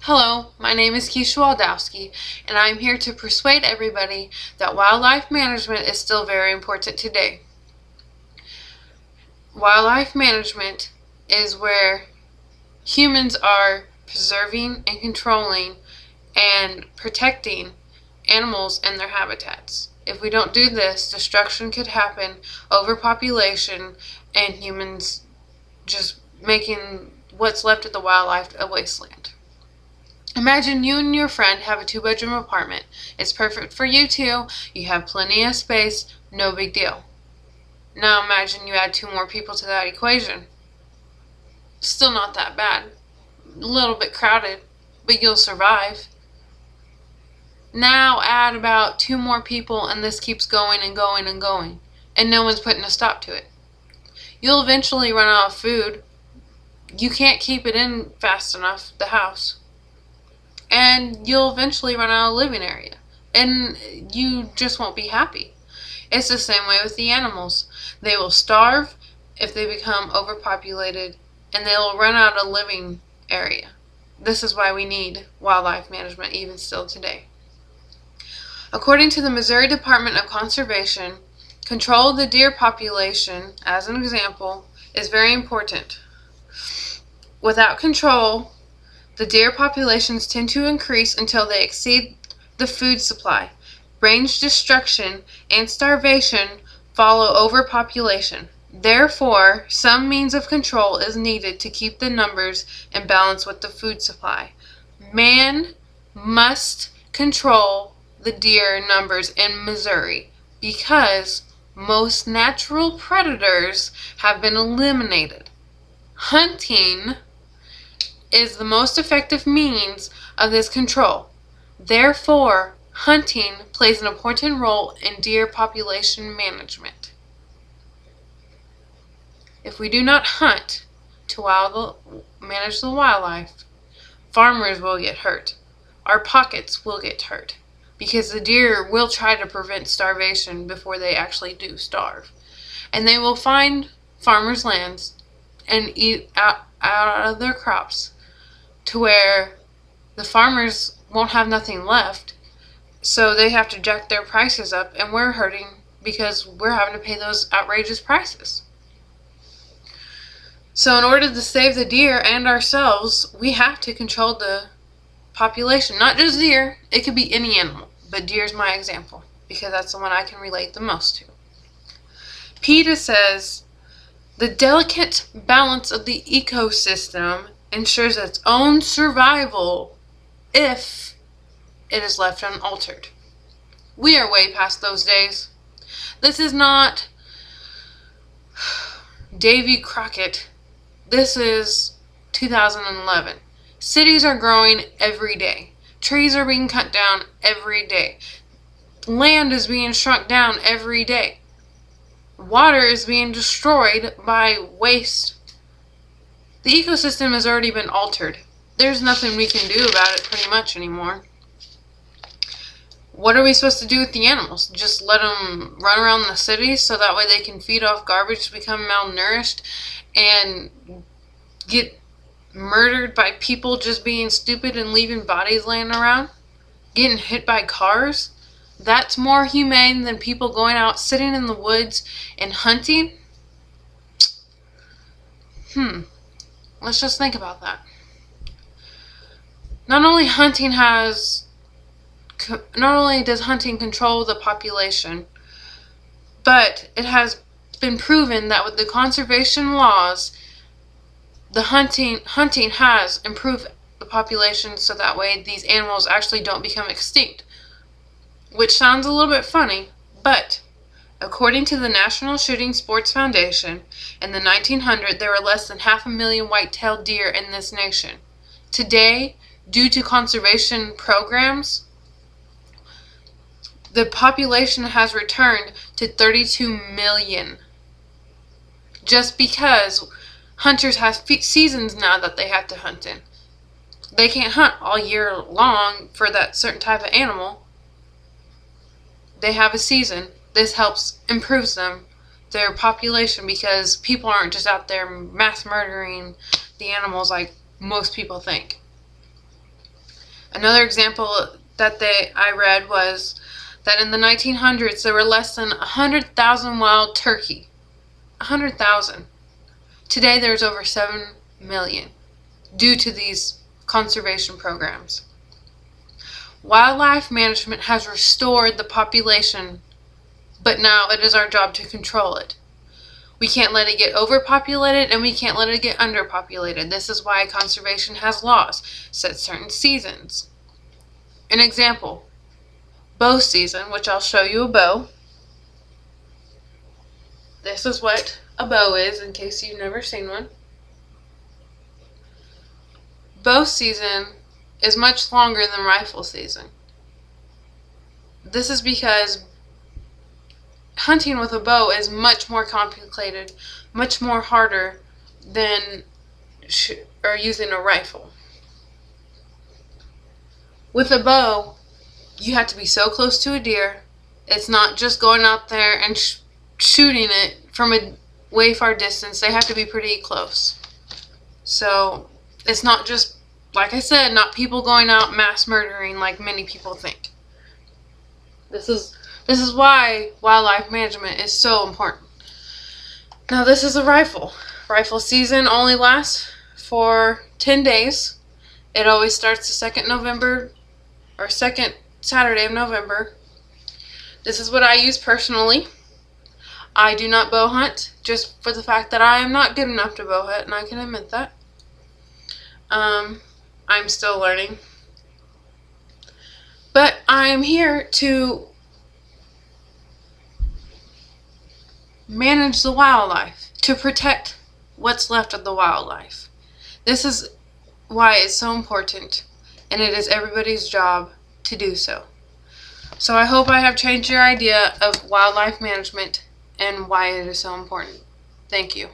Hello, my name is Keisha Waldowski, and I am here to persuade everybody that wildlife management is still very important today. Wildlife management is where humans are preserving and controlling and protecting animals and their habitats. If we don't do this, destruction could happen, overpopulation, and humans just making what's left of the wildlife a wasteland. Imagine you and your friend have a 2-bedroom apartment. It's perfect for you two. You have plenty of space. No big deal. Now imagine you add 2 more people to that equation. Still not that bad. A little bit crowded, but you'll survive. Now add about 2 more people and this keeps going and going and going. And no one's putting a stop to it. You'll eventually run out of food. You can't keep it in fast enough, the house. And you'll eventually run out of living area. And you just won't be happy. It's the same way with the animals. They will starve if they become overpopulated, and they will run out of living area. This is why we need wildlife management even still today. According to the Missouri Department of Conservation, control of the deer population, as an example, is very important. Without control, the deer populations tend to increase until they exceed the food supply. Range destruction and starvation follow overpopulation. Therefore, some means of control is needed to keep the numbers in balance with the food supply. Man must control the deer numbers in Missouri because most natural predators have been eliminated. Hunting is the most effective means of this control. Therefore, hunting plays an important role in deer population management. If we do not hunt to manage the wildlife, farmers will get hurt. Our pockets will get hurt because the deer will try to prevent starvation before they actually do starve. And they will find farmers' lands and eat out of their crops, to where the farmers won't have nothing left, so they have to jack their prices up, and we're hurting because we're having to pay those outrageous prices. So in order to save the deer and ourselves, we have to control the population. Not just deer, it could be any animal, but deer is my example because that's the one I can relate the most to. PETA says, the delicate balance of the ecosystem ensures its own survival if it is left unaltered. We are way past those days. This is not Davy Crockett. This is 2011. Cities are growing every day. Trees are being cut down every day. Land is being shrunk down every day. Water is being destroyed by waste. The ecosystem has already been altered. There's nothing we can do about it pretty much anymore. What are we supposed to do with the animals? Just let them run around the cities so that way they can feed off garbage, become malnourished, and get murdered by people just being stupid and leaving bodies laying around? Getting hit by cars? That's more humane than people going out, sitting in the woods, and hunting? Let's just think about that. Not only does hunting control the population, but it has been proven that with the conservation laws, the hunting has improved the population so that way these animals actually don't become extinct. Which sounds a little bit funny, but according to the National Shooting Sports Foundation, in the 1900s there were less than 500,000 white-tailed deer in this nation. Today, due to conservation programs, the population has returned to 32 million. Just because hunters have seasons now that they have to hunt in. They can't hunt all year long for that certain type of animal. They have a season. This improves their population because people aren't just out there mass murdering the animals like most people think. Another example that I read was that in the 1900s there were less than 100,000 wild turkey. 100,000. Today there's over 7 million due to these conservation programs. Wildlife management has restored the population, but now it is our job to control it. We can't let it get overpopulated and we can't let it get underpopulated. This is why conservation has laws, set certain seasons. An example, bow season, which I'll show you a bow. This is what a bow is in case you've never seen one. Bow season is much longer than rifle season. This is because hunting with a bow is much more complicated, much more harder than using a rifle. With a bow, you have to be so close to a deer. It's not just going out there and shooting it from a way far distance. They have to be pretty close. So it's not just, like I said, not people going out mass murdering like many people think. This is why wildlife management is so important. Now this is a rifle. Rifle season only lasts for 10 days. It always starts the second Saturday of November. This is what I use personally. I do not bow hunt, just for the fact that I am not good enough to bow hunt, and I can admit that. I'm still learning. But I am here to manage the wildlife, to protect what's left of the wildlife. This is why it's so important, and it is everybody's job to do so. So I hope I have changed your idea of wildlife management and why it is so important. Thank you.